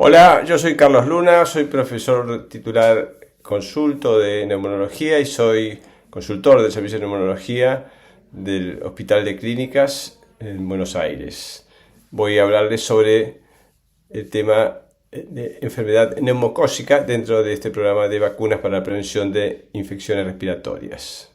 Hola, yo soy Carlos Luna, soy profesor titular consulto de neumonología y soy consultor del servicio de neumonología del Hospital de Clínicas en Buenos Aires. Voy a hablarles sobre el tema de enfermedad neumocócica dentro de este programa de vacunas para la prevención de infecciones respiratorias.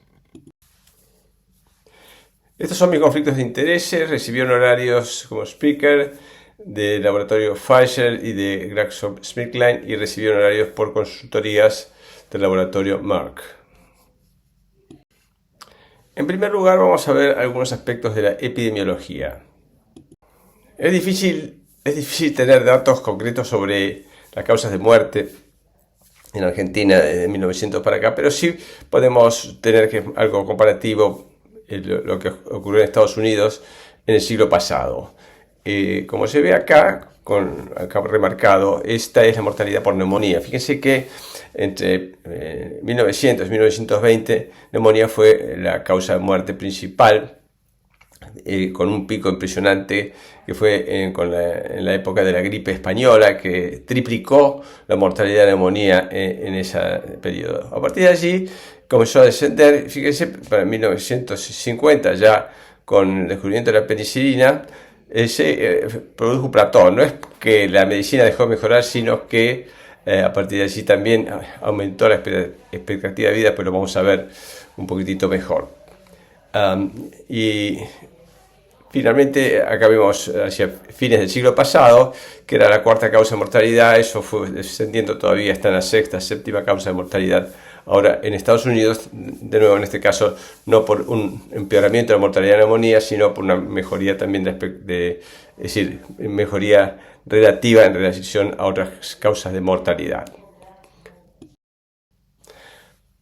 Estos son mis conflictos de intereses. Recibí honorarios como speaker del laboratorio Pfizer y de GlaxoSmithKline y recibí honorarios por consultorías del laboratorio Merck. En primer lugar, vamos a ver algunos aspectos de la epidemiología. Es difícil tener datos concretos sobre las causas de muerte en Argentina desde 1900 para acá, pero sí podemos tener algo comparativo lo que ocurrió en Estados Unidos en el siglo pasado. Como se ve acá remarcado, esta es la mortalidad por neumonía. Fíjense que entre 1900 y 1920 neumonía fue la causa de muerte principal, con un pico impresionante que fue en la época de la gripe española, que triplicó la mortalidad de neumonía en ese periodo. A partir de allí comenzó a descender. Fíjense, para 1950, ya con el descubrimiento de la penicilina, se produjo un platón. No es que la medicina dejó de mejorar, sino que a partir de allí también aumentó la expectativa de vida, pues lo vamos a ver un poquitito mejor. Y finalmente, acá vemos hacia fines del siglo pasado, que era la cuarta causa de mortalidad. Eso fue descendiendo, todavía está en la sexta, séptima causa de mortalidad. Ahora, en Estados Unidos, de nuevo en este caso, no por un empeoramiento de la mortalidad de neumonía, sino por una mejoría también es decir, mejoría relativa en relación a otras causas de mortalidad.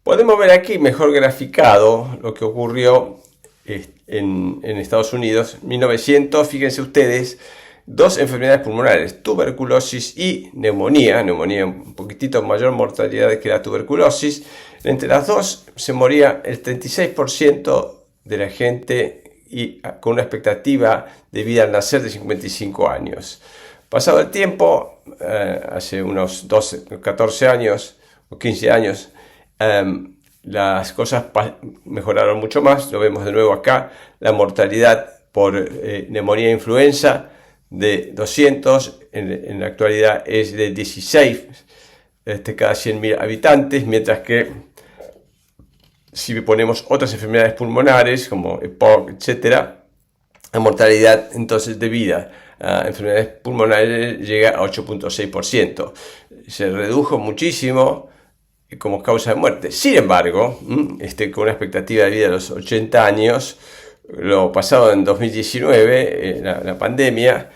Podemos ver aquí mejor graficado lo que ocurrió en Estados Unidos. 1900, fíjense ustedes, dos enfermedades pulmonares, tuberculosis y neumonía un poquitito mayor mortalidad que la tuberculosis. Entre las dos se moría el 36% de la gente y con una expectativa de vida al nacer de 55 años. Pasado el tiempo, hace unos 14 años o 15 años, las cosas mejoraron mucho más. Lo vemos de nuevo acá, la mortalidad por neumonía e influenza de 200, en la actualidad es de 16 cada 100.000 habitantes, mientras que si ponemos otras enfermedades pulmonares como EPOC, etc., la mortalidad entonces debida a enfermedades pulmonares llega a 8.6%. Se redujo muchísimo como causa de muerte. Sin embargo, con una expectativa de vida de los 80 años, lo pasado en 2019, la pandemia,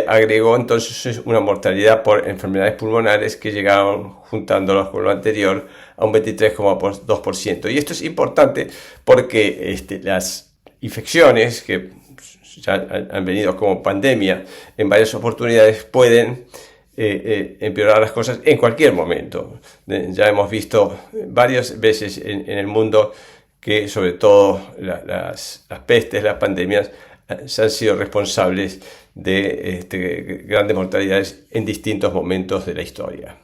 agregó entonces una mortalidad por enfermedades pulmonares que llegaron, juntándolos con lo anterior, a un 23,2%. Y esto es importante porque las infecciones que ya han venido como pandemia en varias oportunidades pueden empeorar las cosas en cualquier momento. Ya hemos visto varias veces en el mundo que sobre todo las pestes, las pandemias, se han sido responsables de grandes mortalidades en distintos momentos de la historia.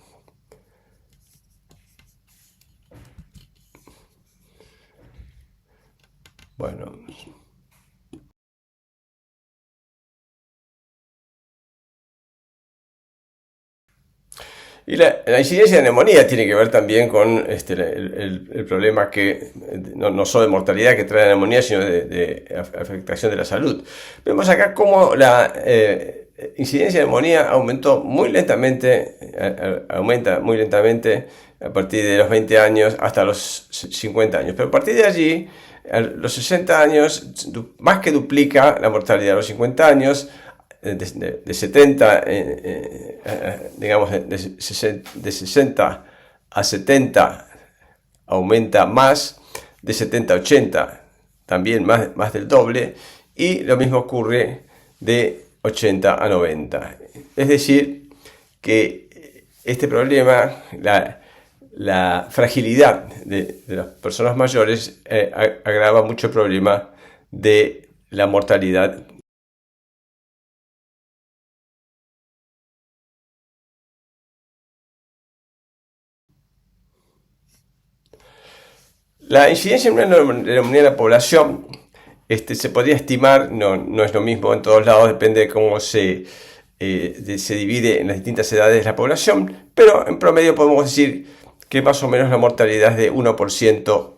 Bueno. Y la incidencia de neumonía tiene que ver también con el problema que no solo de mortalidad que trae la neumonía, sino de afectación de la salud. Vemos acá cómo la incidencia de neumonía aumenta muy lentamente a partir de los 20 años hasta los 50 años. Pero a partir de allí, a los 60 años, más que duplica la mortalidad. A los 50 años, de 70, digamos, de 60 a 70 aumenta más, de 70 a 80 también más del doble, y lo mismo ocurre de 80 a 90. Es decir, que este problema, la fragilidad de las personas mayores, agrava mucho el problema de la mortalidad La incidencia de una neumonía en la población se podría estimar, no es lo mismo en todos lados, depende de cómo se divide en las distintas edades de la población, pero en promedio podemos decir que más o menos la mortalidad es de 1%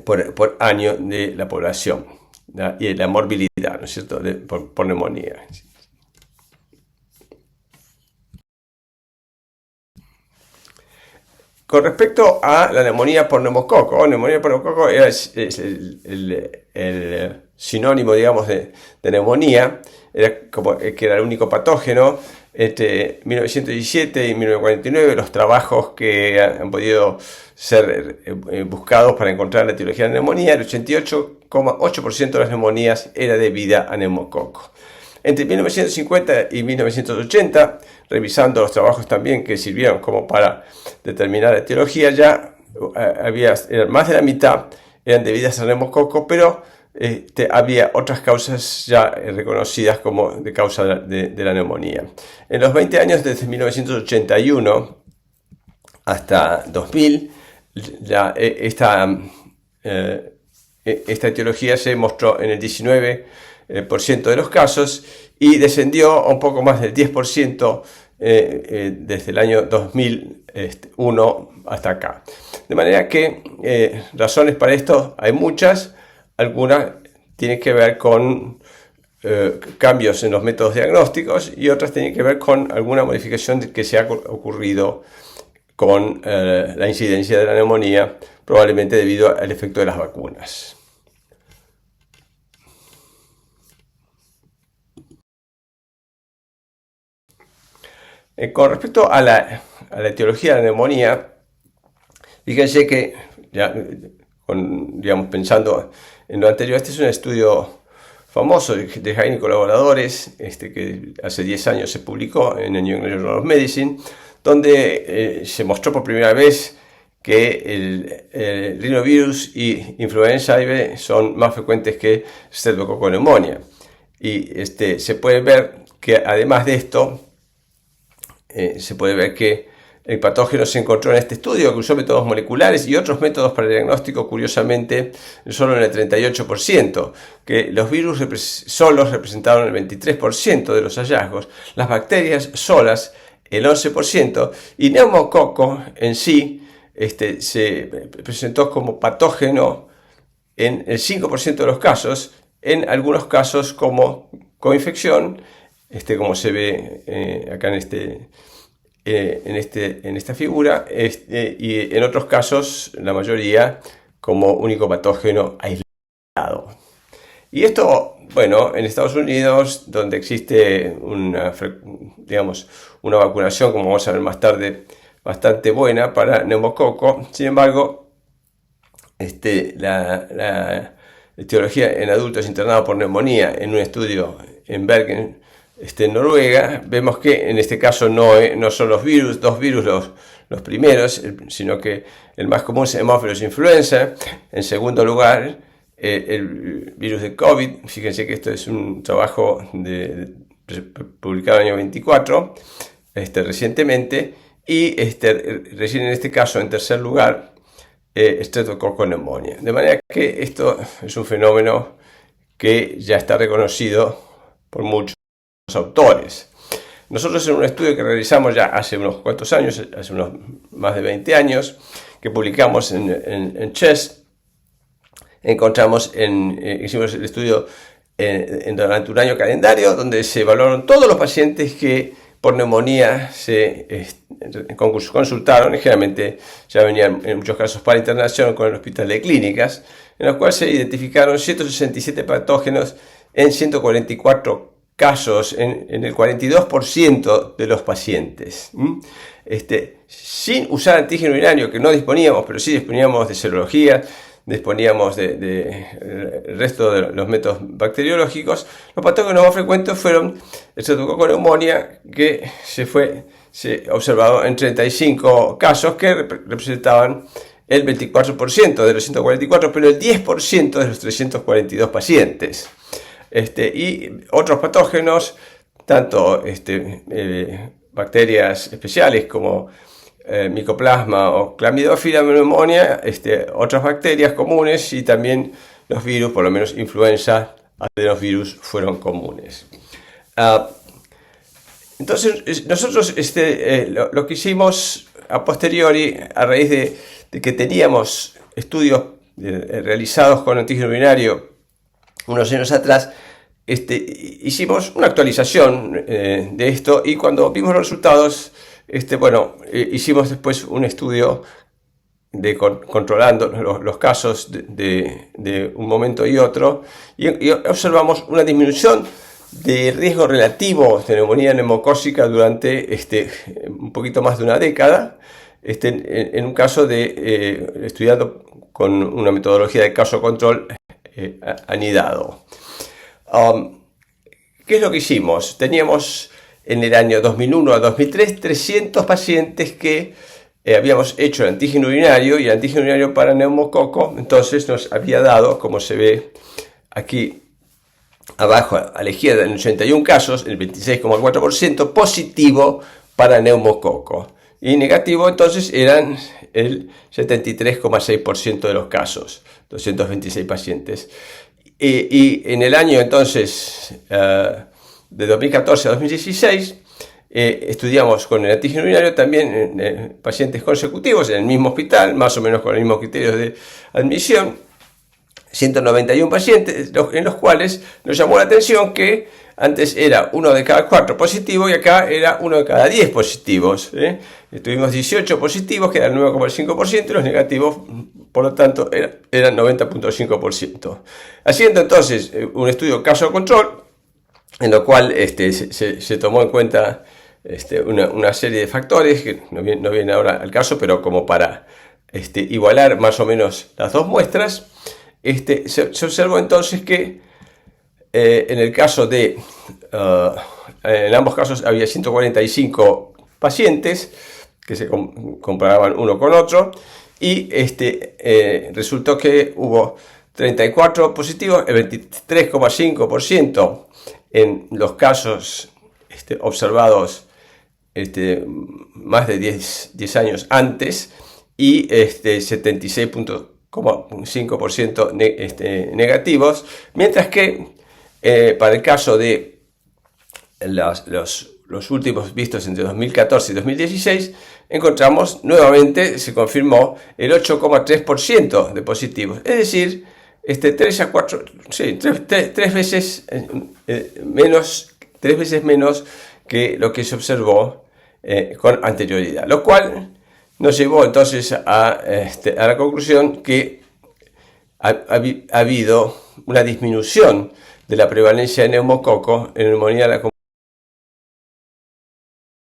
por año de la población, ¿no? Y la morbilidad, ¿no es cierto?, por neumonía. Con respecto a la neumonía por neumococo es el sinónimo, digamos, de neumonía, que era el único patógeno. Entre 1917 y 1949, los trabajos que han podido ser buscados para encontrar la etiología de la neumonía, el 88,8% de las neumonías era debida a neumococo. Entre 1950 y 1980, revisando los trabajos también que sirvieron como para determinar la etiología, ya más de la mitad eran debidas al neumococo, pero había otras causas ya reconocidas como de causa de la neumonía. En los 20 años, desde 1981 hasta 2000, esta etiología se mostró en el 19% de los casos y descendió a un poco más del 10% desde el año 2001 hasta acá. De manera que razones para esto hay muchas. Algunas tienen que ver con cambios en los métodos diagnósticos y otras tienen que ver con alguna modificación que se ha ocurrido con la incidencia de la neumonía, probablemente debido al efecto de las vacunas. Con respecto a la etiología de la neumonía, fíjense que, pensando en lo anterior, este es un estudio famoso de Jain y colaboradores, que hace 10 años se publicó en el New England Journal of Medicine, donde se mostró por primera vez que el rinovirus y influenza aviar son más frecuentes que Streptococcus pneumoniae. Y se puede ver que además de esto, se puede ver que el patógeno se encontró en este estudio, que usó métodos moleculares y otros métodos para el diagnóstico, curiosamente, solo en el 38%, que los virus solos representaron el 23% de los hallazgos, las bacterias solas el 11%, y neumococo en sí se presentó como patógeno en el 5% de los casos, en algunos casos como coinfección, como se ve acá en esta figura, y en otros casos, la mayoría, como único patógeno aislado. Y esto, bueno, en Estados Unidos, donde existe una vacunación, como vamos a ver más tarde, bastante buena para neumococo. Sin embargo, la etiología en adultos internados por neumonía en un estudio en Bergen, en Noruega, vemos que en este caso no son dos virus los primeros, sino que el más común es Haemophilus influenza. En segundo lugar, el virus de COVID. Fíjense que esto es un trabajo publicado en el año 24, recientemente, y recién en este caso, en tercer lugar, Streptococcus pneumoniae. De manera que esto es un fenómeno que ya está reconocido por muchos autores. Nosotros, en un estudio que realizamos ya hace unos cuantos años, hace unos más de 20 años, que publicamos en Chest, hicimos el estudio durante un año calendario, donde se evaluaron todos los pacientes que por neumonía se consultaron, y generalmente ya venían en muchos casos para internación con el Hospital de Clínicas, en los cuales se identificaron 167 patógenos en 144 casos, en el 42% de los pacientes. Sin usar antígeno urinario, que no disponíamos, pero sí disponíamos de serología, disponíamos del resto de los métodos bacteriológicos. Los patógenos más frecuentes fueron el Streptococcus pneumoniae, que se observado en 35 casos, que representaban el 24% de los 144, pero el 10% de los 342 pacientes. Y otros patógenos, tanto bacterias especiales como Mycoplasma o Chlamydophila pneumonia, otras bacterias comunes y también los virus, por lo menos influenza, adenovirus fueron comunes. Entonces, nosotros lo que hicimos a posteriori, a raíz de que teníamos estudios realizados con antígeno urinario unos años atrás, hicimos una actualización de esto, y cuando vimos los resultados, hicimos después un estudio controlando los casos de un momento y otro, y observamos una disminución de riesgo relativo de neumonía neumocócica durante un poquito más de una década, en un caso estudiando con una metodología de caso control anidado. ¿Qué es lo que hicimos? Teníamos en el año 2001 a 2003 300 pacientes que habíamos hecho el antígeno urinario, y el antígeno urinario para neumococo entonces nos había dado, como se ve aquí abajo a la izquierda, en 81 casos, el 26,4% positivo para neumococo, y negativo entonces eran el 73,6% de los casos, 226 pacientes. Y en el año entonces de 2014 a 2016 estudiamos con el antígeno urinario también pacientes consecutivos en el mismo hospital, más o menos con los mismos criterios de admisión, 191 pacientes, en los cuales nos llamó la atención que antes era 1 de cada 4 positivo y acá era 1 de cada 10 positivos. Tuvimos 18 positivos, que era el 9,5%, y los negativos, por lo tanto, eran 90,5%. Haciendo entonces un estudio caso control, en lo cual se tomó en cuenta una serie de factores que no vienen ahora al caso, pero como para igualar más o menos las dos muestras, se observó entonces que en el caso en ambos casos había 145 pacientes que se comparaban uno con otro, y resultó que hubo 34 positivos, el 23,5% en los casos observados más de 10 años antes, y 76,5% negativos, mientras que para el caso de los últimos vistos entre 2014 y 2016, encontramos nuevamente, se confirmó el 8,3% de positivos, es decir, 3 veces menos que lo que se observó con anterioridad, lo cual nos llevó entonces a la conclusión que ha habido una disminución de la prevalencia de neumococo en neumonía de la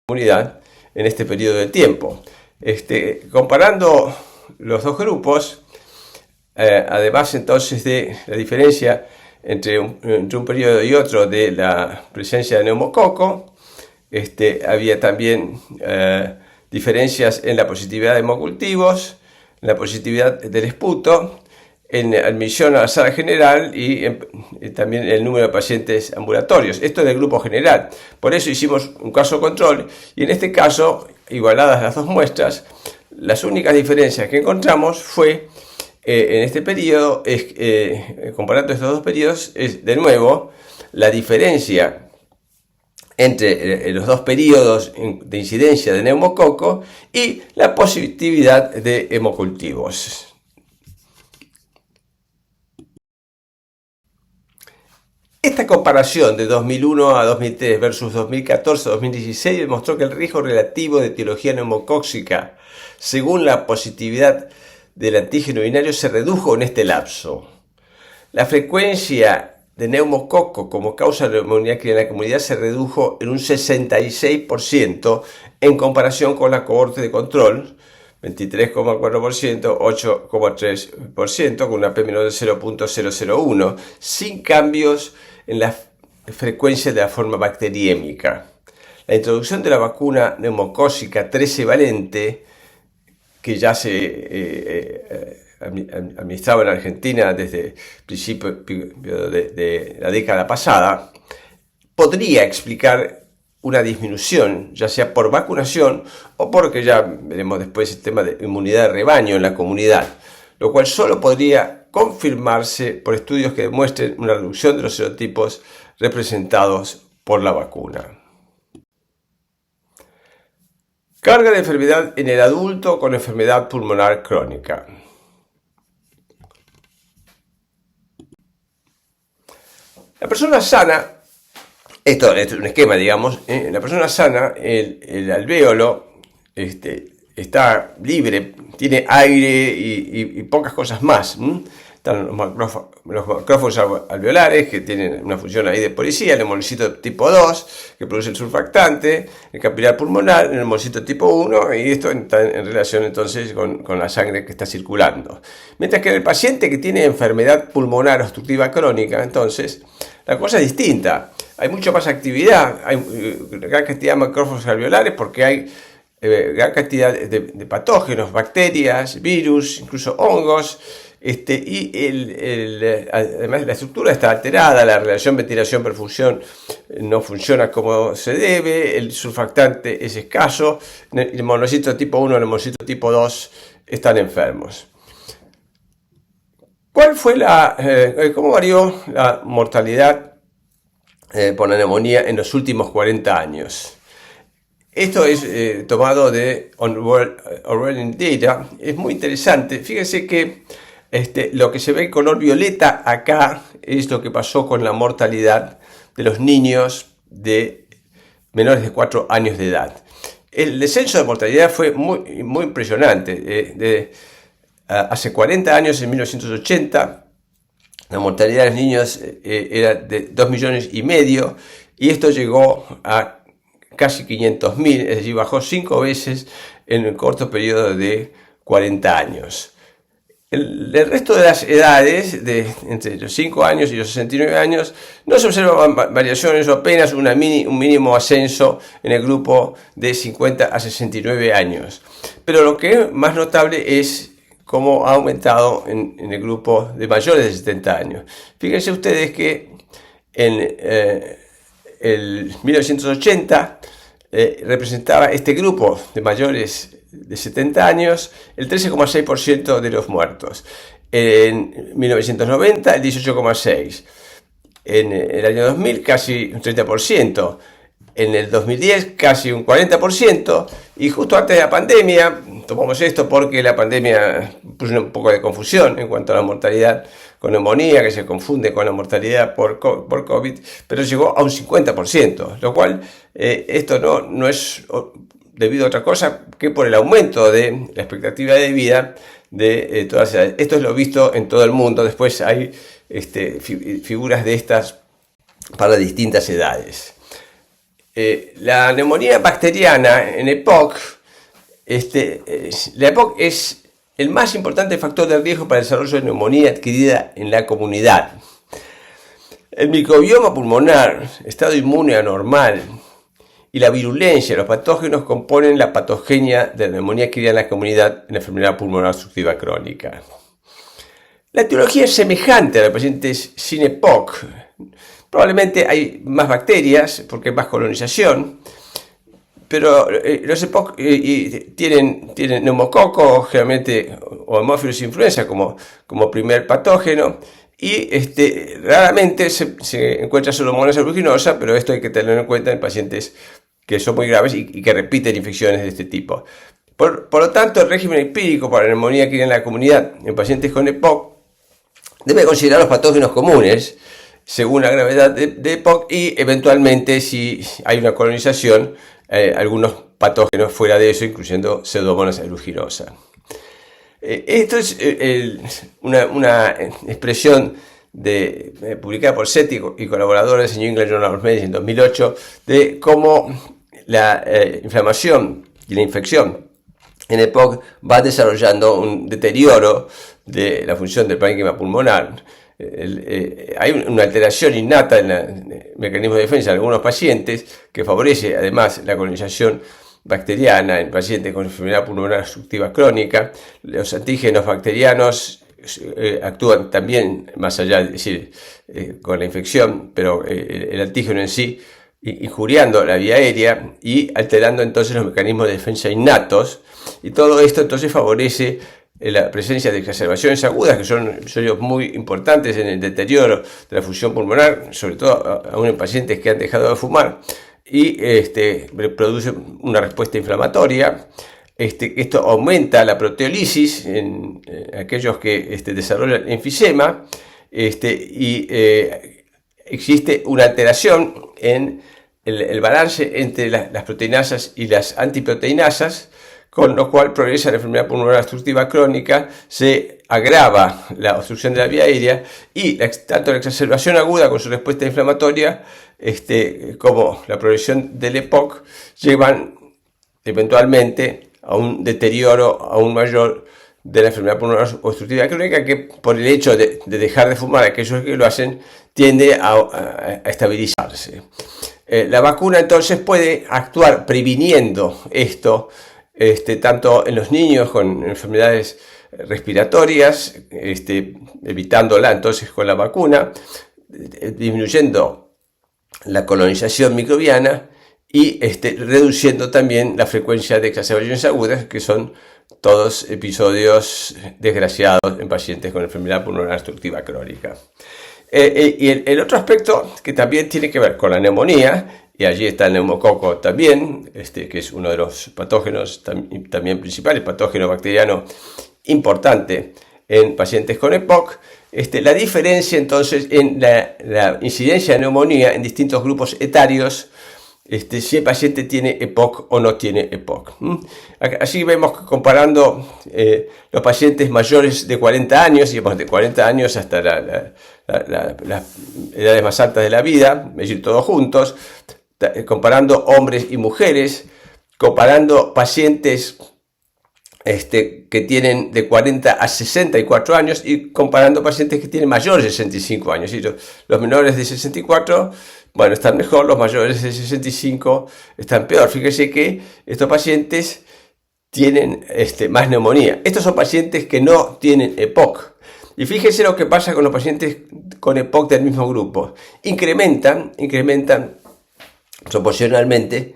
comunidad en este periodo de tiempo. Comparando los dos grupos, además entonces de la diferencia entre un periodo y otro de la presencia de neumococo, había también diferencias en la positividad de hemocultivos, en la positividad del esputo, en admisión a la sala general y también el número de pacientes ambulatorios. Esto es del grupo general. Por eso hicimos un caso control, y en este caso, igualadas las dos muestras, las únicas diferencias que encontramos fue en este periodo, comparando estos dos periodos, es de nuevo la diferencia entre los dos periodos de incidencia de neumococo y la positividad de hemocultivos. Esta comparación de 2001 a 2003 versus 2014 a 2016 demostró que el riesgo relativo de etiología neumocóxica, según la positividad del antígeno urinario, se redujo en este lapso. La frecuencia de neumococo como causa de neumonía en la comunidad se redujo en un 66% en comparación con la cohorte de control, 23,4%, 8,3%, con una P menor de 0.001, sin cambios en la frecuencia de la forma bacteriémica. La introducción de la vacuna neumocócica 13 valente, que ya se administraba en Argentina desde el principio de la década pasada, podría explicar una disminución, ya sea por vacunación o porque ya veremos después el tema de inmunidad de rebaño en la comunidad, lo cual solo podría confirmarse por estudios que demuestren una reducción de los serotipos representados por la vacuna. Carga de enfermedad en el adulto con enfermedad pulmonar crónica. La persona sana, esto es un esquema, digamos, la persona sana, el alvéolo está libre, tiene aire y pocas cosas más. Están los macrófagos alveolares, que tienen una función ahí de policía, el hemolocito tipo 2, que produce el surfactante, el capilar pulmonar, el hemolocito tipo 1, y esto está en relación entonces con la sangre que está circulando. Mientras que en el paciente que tiene enfermedad pulmonar obstructiva crónica, entonces, la cosa es distinta. Hay mucha más actividad, hay gran cantidad de macrófagos alveolares porque hay gran cantidad de patógenos, bacterias, virus, incluso hongos, y además la estructura está alterada, la relación ventilación-perfusión no funciona como se debe, el surfactante es escaso, el monocito tipo 1 y el monocito tipo 2 están enfermos. ¿Cómo varió la mortalidad por la neumonía en los últimos 40 años? Esto es tomado de Orwellian Data, es muy interesante. Fíjense que lo que se ve en color violeta acá es lo que pasó con la mortalidad de los niños de menores de 4 años de edad. El descenso de mortalidad fue muy impresionante. Hace 40 años, en 1980, la mortalidad de los niños era de 2,5 millones y esto llegó a casi 500.000, es decir, bajó 5 veces en un corto periodo de 40 años. El resto de las edades, entre los 5 años y los 69 años, no se observan variaciones o apenas un mínimo ascenso en el grupo de 50 a 69 años. Pero lo que es más notable es cómo ha aumentado en el grupo de mayores de 70 años. Fíjense ustedes que en el 1980 representaba este grupo de mayores de 70 años el 13,6% de los muertos. En 1990 el 18,6%. En el año 2000 casi un 30%. En el 2010 casi un 40%. Y justo antes de la pandemia, tomamos esto porque la pandemia puso un poco de confusión en cuanto a la mortalidad con neumonía, que se confunde con la mortalidad por COVID, pero llegó a un 50%, lo cual esto no es debido a otra cosa que por el aumento de la expectativa de vida de todas las edades. Esto es lo visto en todo el mundo. Después hay figuras de estas para distintas edades. La neumonía bacteriana en EPOC, la EPOC es el más importante factor de riesgo para el desarrollo de neumonía adquirida en la comunidad. El microbioma pulmonar, estado inmune anormal y la virulencia de los patógenos componen la patogenia de la neumonía adquirida en la comunidad en la enfermedad pulmonar obstructiva crónica. La etiología es semejante a la de pacientes sin EPOC. Probablemente hay más bacterias porque hay más colonización, pero los EPOC tienen neumococo, generalmente, o Haemophilus influenza como primer patógeno, y raramente se encuentra Pseudomonas aeruginosa, pero esto hay que tenerlo en cuenta en pacientes que son muy graves y que repiten infecciones de este tipo. Por lo tanto, el régimen empírico para la neumonía que hay en la comunidad en pacientes con EPOC debe considerar los patógenos comunes según la gravedad de EPOC y eventualmente, si hay una colonización, algunos patógenos fuera de eso, incluyendo Pseudomonas aeruginosa. Esto es una expresión publicada por Seti y colaboradores en New England Journal of Medicine en 2008 de cómo la inflamación y la infección en EPOC va desarrollando un deterioro de la función del parénquima pulmonar. Hay una alteración innata en el mecanismo de defensa en algunos pacientes que favorece además la colonización bacteriana en pacientes con enfermedad pulmonar obstructiva crónica. Los antígenos bacterianos actúan también más allá, es decir, con la infección, pero el antígeno en sí injuriando la vía aérea y alterando entonces los mecanismos de defensa innatos, y todo esto entonces favorece la presencia de exacerbaciones agudas, que son episodios muy importantes en el deterioro de la función pulmonar, sobre todo aún en pacientes que han dejado de fumar, y produce una respuesta inflamatoria. Esto aumenta la proteólisis en aquellos que desarrollan enfisema, y existe una alteración en el balance entre las proteinasas y las antiproteinasas, con lo cual progresa la enfermedad pulmonar obstructiva crónica, se agrava la obstrucción de la vía aérea, y tanto la exacerbación aguda con su respuesta inflamatoria como la progresión del EPOC llevan eventualmente a un deterioro aún mayor de la enfermedad pulmonar obstructiva crónica, que por el hecho de dejar de fumar, aquellos que lo hacen, tiende a estabilizarse. La vacuna entonces puede actuar previniendo esto, tanto en los niños con enfermedades respiratorias, evitándola entonces con la vacuna, disminuyendo la colonización microbiana y reduciendo también la frecuencia de exacerbaciones agudas, que son todos episodios desgraciados en pacientes con enfermedad pulmonar obstructiva crónica. Y el otro aspecto que también tiene que ver con la neumonía, y allí está el neumococo también, que es uno de los patógenos también principales, patógeno bacteriano importante en pacientes con EPOC. La diferencia entonces en la incidencia de neumonía en distintos grupos etarios, si el paciente tiene EPOC o no tiene EPOC. Así vemos que comparando los pacientes mayores de 40 años, digamos de 40 años hasta las edades más altas de la vida, es decir, todos juntos, comparando hombres y mujeres, comparando pacientes que tienen de 40 a 64 años y comparando pacientes que tienen mayores de 65 años. Y los menores de 64, bueno, están mejor, los mayores de 65 están peor. Fíjese que estos pacientes tienen más neumonía. Estos son pacientes que no tienen EPOC. Y fíjese lo que pasa con los pacientes con EPOC del mismo grupo. Incrementan proporcionalmente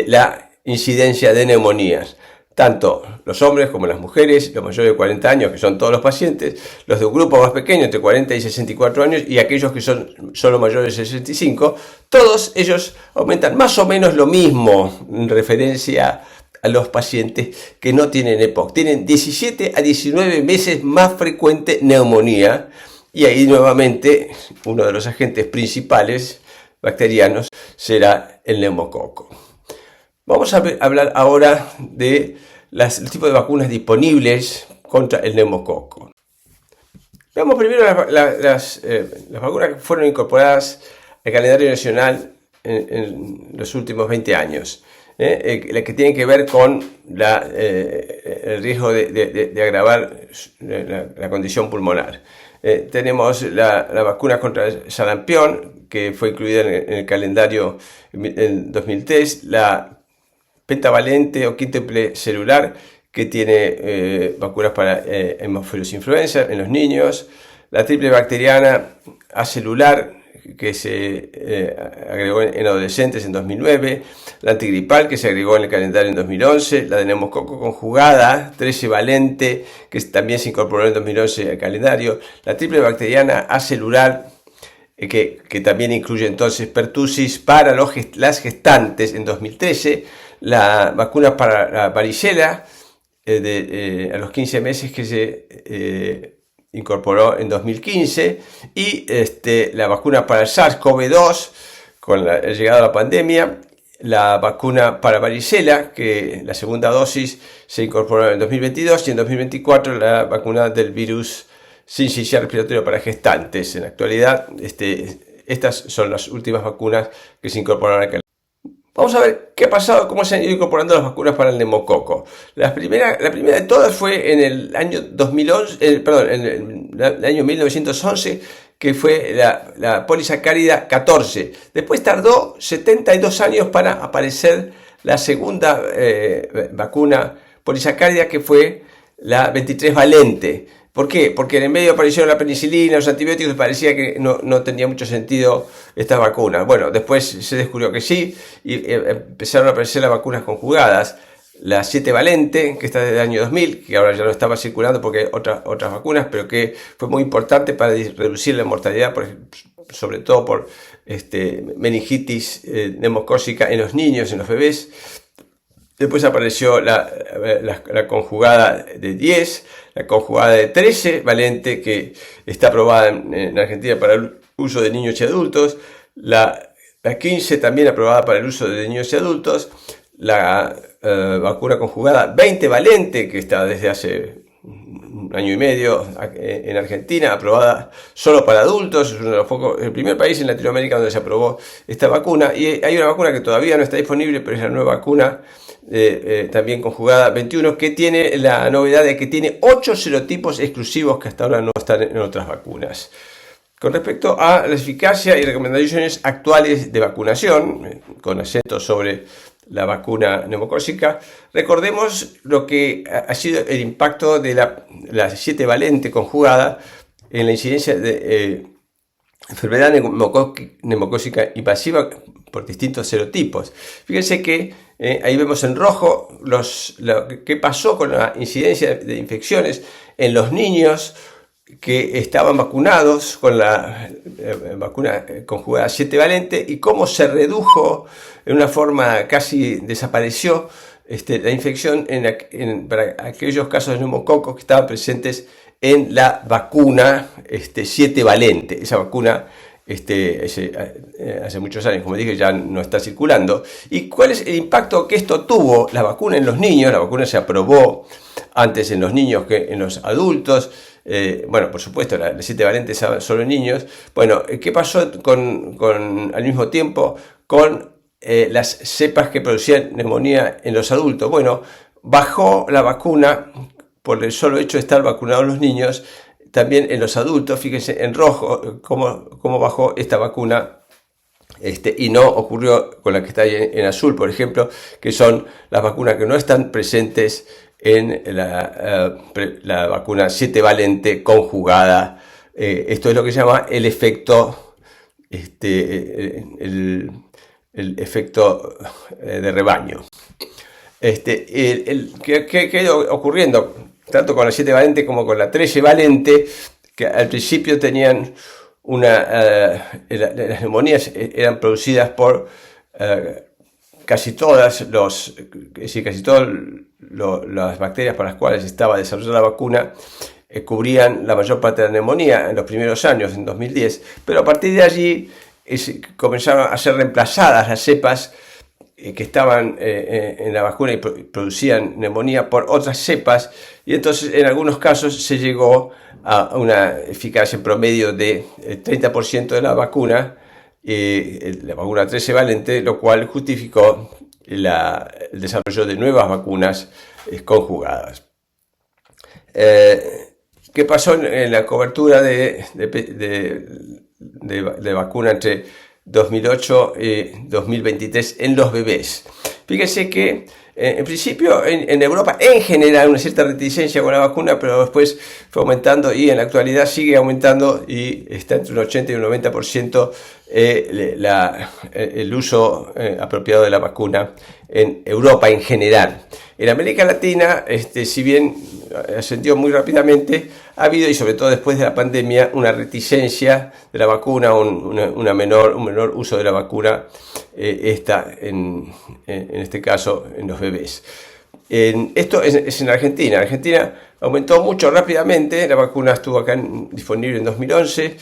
la incidencia de neumonías. Tanto los hombres como las mujeres, los mayores de 40 años, que son todos los pacientes, los de un grupo más pequeño, entre 40 y 64 años, y aquellos que son solo mayores de 65, todos ellos aumentan más o menos lo mismo en referencia a los pacientes que no tienen EPOC. Tienen 17 a 19 veces más frecuente neumonía, y ahí nuevamente uno de los agentes principales bacterianos será el neumococo. Vamos a hablar ahora de los tipos de vacunas disponibles contra el neumococo. Veamos primero las vacunas que fueron incorporadas al calendario nacional en los últimos 20 años. La que tienen que ver con el riesgo de agravar la condición pulmonar. Tenemos la vacuna contra el sarampión, que fue incluida en el calendario en 2003, la pentavalente o quíntuple celular, que tiene vacunas para Haemophilus influenza en los niños, la triple bacteriana acelular, que se agregó en adolescentes en 2009, la antigripal, que se agregó en el calendario en 2011, la de neumococo conjugada, 13 valente, que también se incorporó en 2011 al calendario, la triple bacteriana acelular, que también incluye entonces pertussis para las gestantes en 2013, la vacuna para la varicela a los 15 meses, que se incorporó en 2015, y la vacuna para el SARS-CoV-2 con la llegada de la pandemia, la vacuna para varicela, que la segunda dosis se incorporó en 2022, y en 2024 la vacuna del virus sincicial respiratorio para gestantes. En la actualidad, estas son las últimas vacunas que se incorporaron al calendario. Vamos a ver qué ha pasado, cómo se han ido incorporando las vacunas para el neumococo. La primera de todas fue en el año 2011, en el año 1911, que fue la polisacárida 14. Después tardó 72 años para aparecer la segunda vacuna polisacárida, que fue la 23 valente. ¿Por qué? Porque en el medio aparecieron la penicilina, los antibióticos, y parecía que no tenía mucho sentido estas vacunas. Bueno, después se descubrió que sí, y empezaron a aparecer las vacunas conjugadas. La 7 valente, que está desde el año 2000, que ahora ya no estaba circulando porque hay otras vacunas, pero que fue muy importante para reducir la mortalidad, sobre todo por meningitis neumocócica en los niños, en los bebés. Después apareció la conjugada de 10, la conjugada de 13 valente, que está aprobada en Argentina para el uso de niños y adultos, la 15 también aprobada para el uso de niños y adultos, la vacuna conjugada 20 valente, que está desde hace un año y medio en Argentina, aprobada solo para adultos. Es uno de los pocos, el primer país en Latinoamérica donde se aprobó esta vacuna. Y hay una vacuna que todavía no está disponible, pero es la nueva vacuna también conjugada 21, que tiene la novedad de que tiene 8 serotipos exclusivos que hasta ahora no están en otras vacunas. Con respecto a la eficacia y recomendaciones actuales de vacunación, con acento sobre la vacuna neumocócica, recordemos lo que ha sido el impacto de la 7 valente conjugada en la incidencia de enfermedad neumocócica invasiva por distintos serotipos. Fíjense que ahí vemos en rojo lo que pasó con la incidencia de infecciones en los niños que estaban vacunados con la vacuna conjugada 7 valente y cómo se redujo en una forma casi desapareció la infección para aquellos casos de neumococos que estaban presentes en la vacuna 7 valente. Esa vacuna hace muchos años, como dije, ya no está circulando. ¿Y cuál es el impacto que esto tuvo? La vacuna en los niños, la vacuna se aprobó antes en los niños que en los adultos. Bueno, por supuesto, la 7 valente es solo en niños. Bueno, ¿qué pasó al mismo tiempo con las cepas que producían neumonía en los adultos? Bueno, bajó la vacuna por el solo hecho de estar vacunados los niños, también en los adultos. Fíjense en rojo cómo bajó esta vacuna. Y no ocurrió con la que está ahí en azul, por ejemplo, que son las vacunas que no están presentes en la vacuna 7 valente conjugada. Esto es lo que se llama el efecto, el efecto de rebaño. ¿Qué ha ido ocurriendo tanto con la 7 valente como con la 13 valente? Que al principio tenían las neumonías eran producidas por casi todas las bacterias para las cuales estaba desarrollada la vacuna cubrían la mayor parte de la neumonía en los primeros años, en 2010, pero a partir de allí comenzaron a ser reemplazadas las cepas que estaban en la vacuna y producían neumonía por otras cepas, y entonces en algunos casos se llegó a una eficacia en promedio de 30% de la vacuna 13 valente, lo cual justificó el desarrollo de nuevas vacunas conjugadas. ¿Qué pasó en la cobertura de vacuna entre 2008 y 2023 en los bebés? Fíjense que en principio en Europa en general una cierta reticencia con la vacuna, pero después fue aumentando y en la actualidad sigue aumentando y está entre un 80 y un 90% el uso apropiado de la vacuna en Europa en general. En América Latina, si bien ascendió muy rápidamente, ha habido, y sobre todo después de la pandemia, una reticencia de la vacuna, un menor uso de la vacuna, en este caso en los bebés. Esto es en Argentina. En Argentina aumentó mucho rápidamente, la vacuna estuvo acá disponible en 2011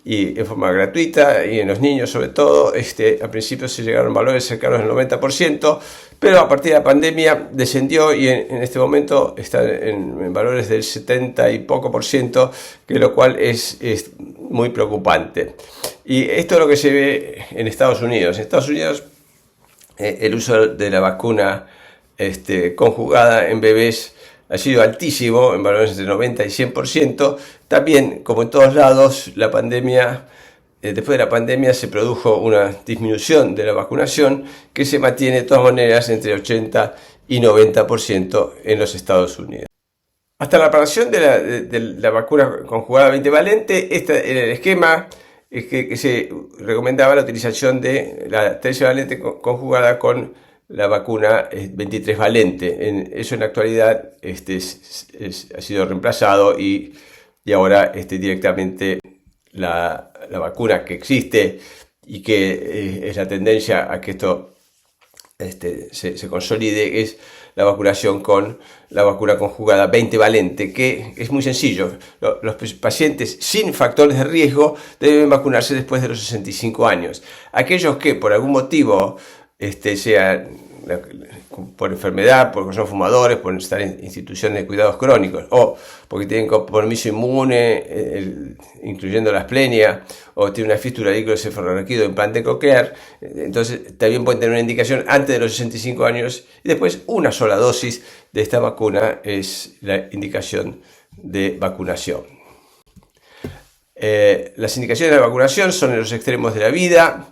y en forma gratuita, y en los niños sobre todo. Al principio se llegaron valores cercanos al 90%, pero a partir de la pandemia descendió y en este momento está en valores del 70 y poco por ciento, que lo cual es muy preocupante. Y esto es lo que se ve en Estados Unidos. En Estados Unidos el uso de la vacuna conjugada en bebés ha sido altísimo, en valores entre 90 y 100%. También, como en todos lados, la pandemia, después de la pandemia se produjo una disminución de la vacunación que se mantiene de todas maneras entre 80 y 90% en los Estados Unidos. Hasta la aprobación de la vacuna conjugada 20-valente, el esquema es que se recomendaba la utilización de la 13-valente conjugada con la vacuna 23-valente. Eso en la actualidad ha sido reemplazado y ahora directamente la vacuna que existe y que es la tendencia a que esto se consolide es la vacunación con la vacuna conjugada 20-valente, que es muy sencillo. Los pacientes sin factores de riesgo deben vacunarse después de los 65 años. Aquellos que por algún motivo, sea por enfermedad, porque son fumadores, por estar en instituciones de cuidados crónicos, o porque tienen compromiso inmune, incluyendo la asplenia, o tienen una fístula cefalorraquídeo o implante coclear, entonces también pueden tener una indicación antes de los 65 años, y después una sola dosis de esta vacuna es la indicación de vacunación. Las indicaciones de la vacunación son en los extremos de la vida,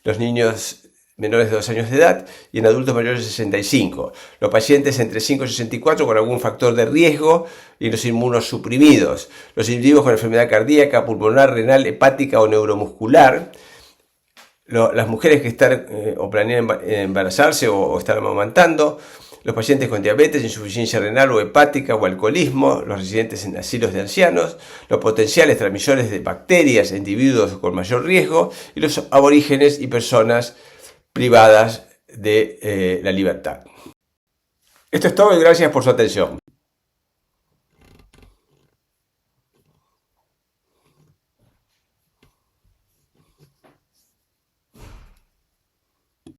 los niños menores de 2 años de edad y en adultos mayores de 65. Los pacientes entre 5 y 64 con algún factor de riesgo y los inmunosuprimidos. Los individuos con enfermedad cardíaca, pulmonar, renal, hepática o neuromuscular. Las mujeres que están o planean embarazarse o están amamantando. Los pacientes con diabetes, insuficiencia renal o hepática o alcoholismo, los residentes en asilos de ancianos, los potenciales transmisores de bacterias en individuos con mayor riesgo y los aborígenes y personas privadas de la libertad. Esto es todo y gracias por su atención.